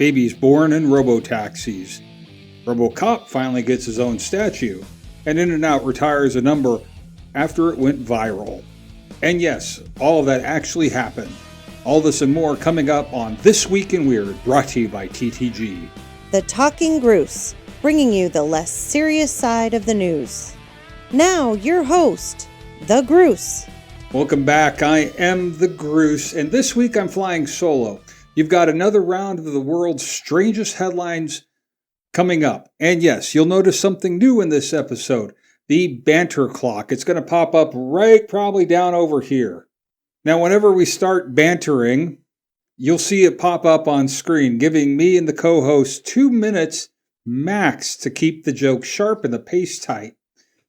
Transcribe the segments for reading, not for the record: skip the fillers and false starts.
Babies born in Robotaxis. Robocop finally gets his own statue. And In-N-Out retires a number after it went viral. And yes, all of that actually happened. All this and more coming up on This Week in Weird, brought to you by TTG. The Talking Gruse, bringing you the less serious side of the news. Now, your host, the Gruse. Welcome back. I am the Gruse, and this week I'm flying solo. You've got another round of the world's strangest headlines coming up. And yes, you'll notice something new in this episode. The banter clock. It's going to pop up right probably down over here. Now, whenever we start bantering, you'll see it pop up on screen, giving me and the co-host 2 minutes max to keep the joke sharp and the pace tight.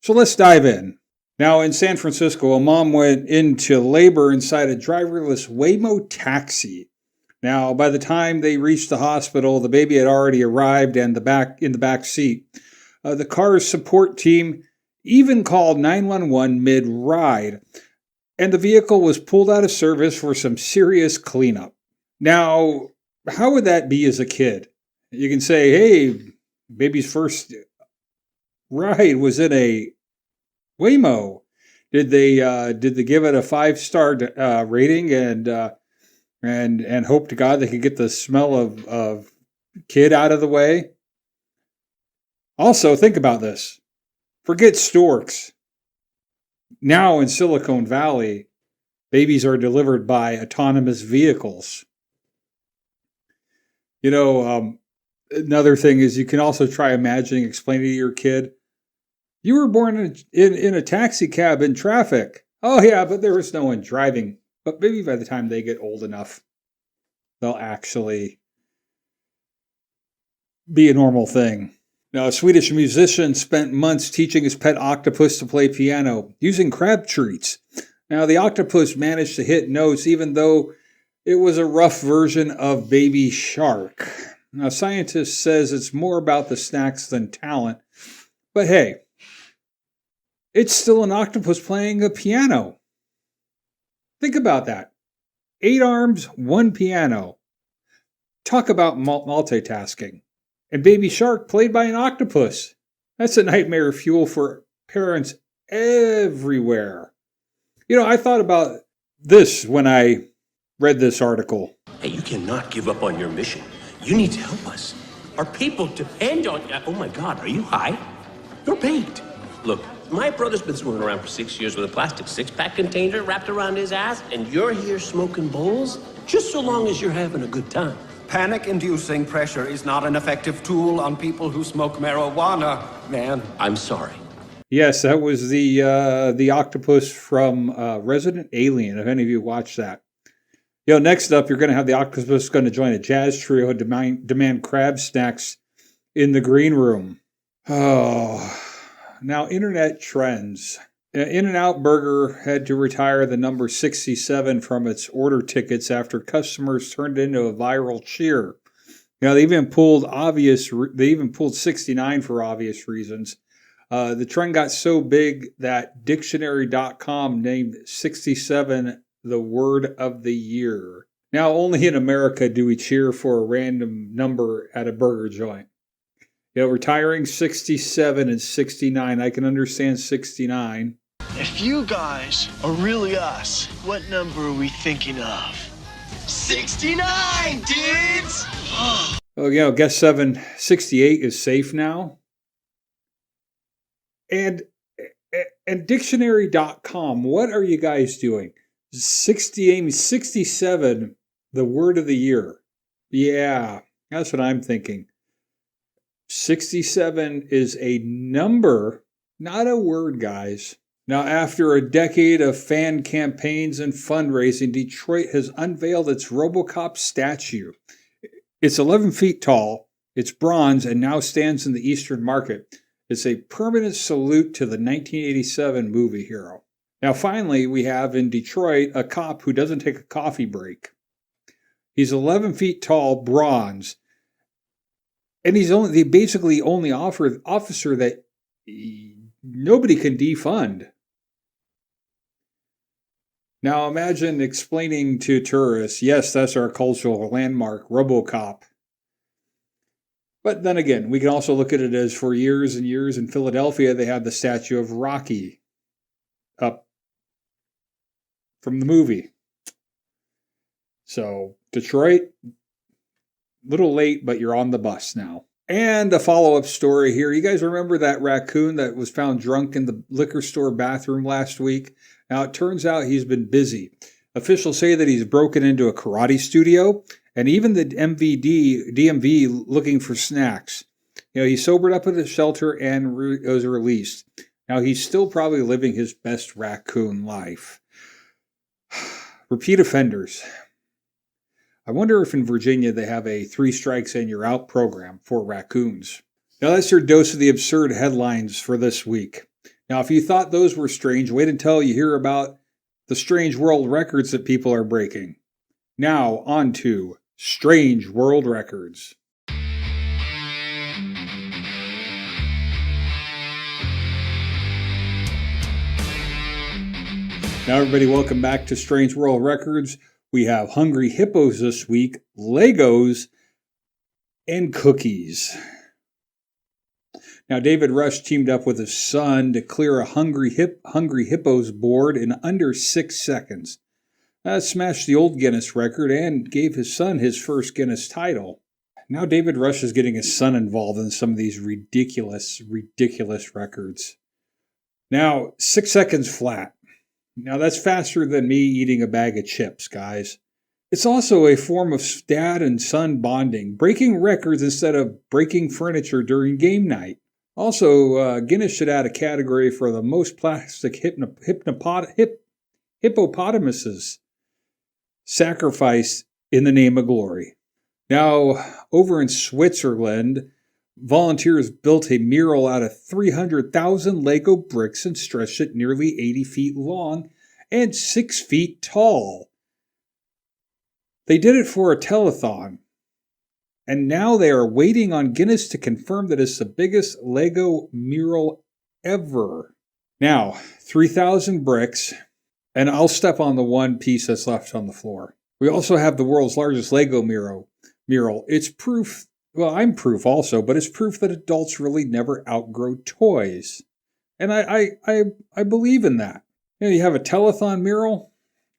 So let's dive in. Now, in San Francisco, a mom went into labor inside a driverless Waymo taxi. Now, by the time they reached the hospital, the baby had already arrived and in the back seat. The car's support team even called 911 mid-ride, and the vehicle was pulled out of service for some serious cleanup. Now, how would that be as a kid? You can say, hey, baby's first ride was in a Waymo. Did they give it a 5-star rating and hope to God they could get the smell of kid out of the way? Also, think about this. Forget storks. Now in Silicon Valley, babies are delivered by autonomous vehicles. You know, another thing is you can also try imagining explaining to your kid, you were born in a taxi cab in traffic. Oh yeah, but there was no one driving. But maybe by the time they get old enough, they'll actually be a normal thing. Now, a Swedish musician spent months teaching his pet octopus to play piano using crab treats. Now, the octopus managed to hit notes even though it was a rough version of Baby Shark. Now, scientists says it's more about the snacks than talent. But hey, it's still an octopus playing a piano. Think about that. 8 arms, 1 piano. Talk about multitasking. And Baby Shark played by an octopus. That's a nightmare fuel for parents everywhere. You know, I thought about this when I read this article. Hey, you cannot give up on your mission. You need to help us. Our people depend on you. Oh my God, are you high? You're baked. Look, my brother's been swimming around for 6 years with a plastic 6-pack container wrapped around his ass, and you're here smoking bowls just so long as you're having a good time. Panic-inducing pressure is not an effective tool on people who smoke marijuana, man. I'm sorry. Yes, that was the octopus from Resident Alien, if any of you watched that. You know, next up, you're going to have the octopus going to join a jazz trio and demand crab snacks in the green room. Oh, now internet trends. In-N-Out Burger had to retire the number 67 from its order tickets after customers turned it into a viral cheer. Now they even pulled 69 for obvious reasons. The trend got so big that dictionary.com named 67 the word of the year. Now only in America do we cheer for a random number at a burger joint. You know, retiring 67 and 69, I can understand 69. If you guys are really us, what number are we thinking of? 69, dudes! Oh, you know, guess 768 is safe now. And dictionary.com, what are you guys doing? 67, the word of the year. Yeah, that's what I'm thinking. 67 is a number, not a word, guys. Now, after a decade of fan campaigns and fundraising, Detroit has unveiled its Robocop statue. It's 11 feet tall, it's bronze, and now stands in the Eastern Market. It's a permanent salute to the 1987 movie hero. Now, finally, we have in Detroit a cop who doesn't take a coffee break. He's 11 feet tall, bronze, and he's the basically only officer that nobody can defund. Now imagine explaining to tourists, yes, that's our cultural landmark, Robocop. But then again, we can also look at it as for years and years in Philadelphia, they have the statue of Rocky up from the movie. So Detroit, little late, but you're on the bus now. And a follow-up story here. You guys remember that raccoon that was found drunk in the liquor store bathroom last week? Now, it turns out he's been busy. Officials say that he's broken into a karate studio and even the DMV looking for snacks. He sobered up at the shelter and was released. Now, he's still probably living his best raccoon life. Repeat offenders. I wonder if in Virginia they have a 3 strikes and you're out program for raccoons. Now that's your dose of the absurd headlines for this week. Now if you thought those were strange, wait until you hear about the strange world records that people are breaking. Now on to strange world records. Now everybody, welcome back to Strange World Records. We have hungry hippos this week, Legos, and cookies. Now, David Rush teamed up with his son to clear a hungry hippos board in under 6 seconds. That smashed the old Guinness record and gave his son his first Guinness title. Now David Rush is getting his son involved in some of these ridiculous records. Now, 6 seconds flat. Now, that's faster than me eating a bag of chips, guys. It's also a form of dad and son bonding, breaking records instead of breaking furniture during game night. Also, Guinness should add a category for the most plastic hippopotamuses sacrificed in the name of glory. Now, over in Switzerland, volunteers built a mural out of 300,000 Lego bricks and stretched it nearly 80 feet long and 6 feet tall. They did it for a telethon, and now they are waiting on Guinness to confirm that it's the biggest Lego mural ever. Now, 3,000 bricks, and I'll step on the one piece that's left on the floor. We also have the world's largest Lego mural. It's proof. Well, I'm proof also, but it's proof that adults really never outgrow toys. And I believe in that. You have a telethon mural?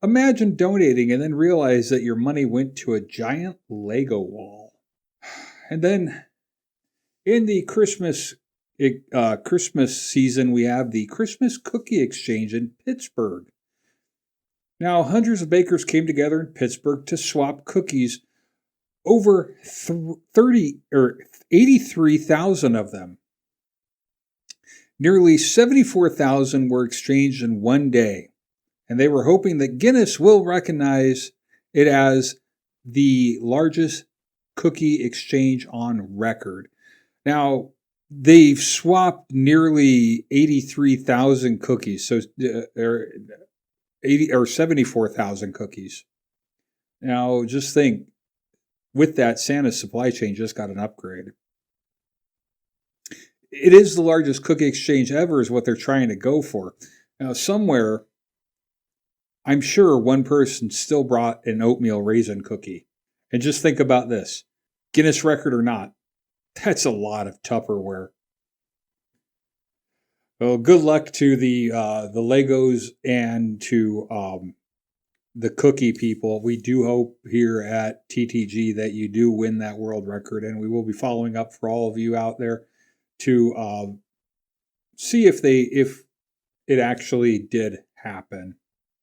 Imagine donating and then realize that your money went to a giant Lego wall. And then in the Christmas season, we have the Christmas Cookie Exchange in Pittsburg. Now, hundreds of bakers came together in Pittsburg to swap cookies. Over 83,000 of them. Nearly 74,000 were exchanged in one day, and they were hoping that Guinness will recognize it as the largest cookie exchange on record. Now, they've swapped nearly 83,000 cookies, so 74,000 cookies. Now, just think. With that, Santa's supply chain just got an upgrade. It is the largest cookie exchange ever is what they're trying to go for. Now, somewhere, I'm sure one person still brought an oatmeal raisin cookie. And just think about this. Guinness record or not, that's a lot of Tupperware. Well, good luck to the Legos and to the cookie people. We do hope here at TTG that you do win that world record, and we will be following up for all of you out there to see if it actually did happen.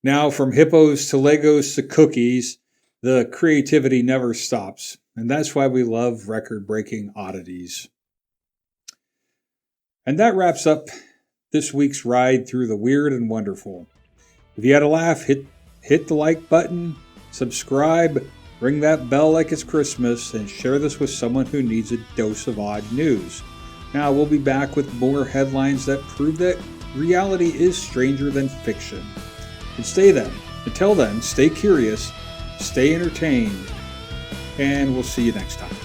Now, from hippos to Legos to cookies, the creativity never stops, and that's why we love record-breaking oddities. And that wraps up this week's ride through the weird and wonderful. If you had a laugh, hit the like button, subscribe, ring that bell like it's Christmas, and share this with someone who needs a dose of odd news. Now, we'll be back with more headlines that prove that reality is stranger than fiction. Until then, stay curious, stay entertained, and we'll see you next time.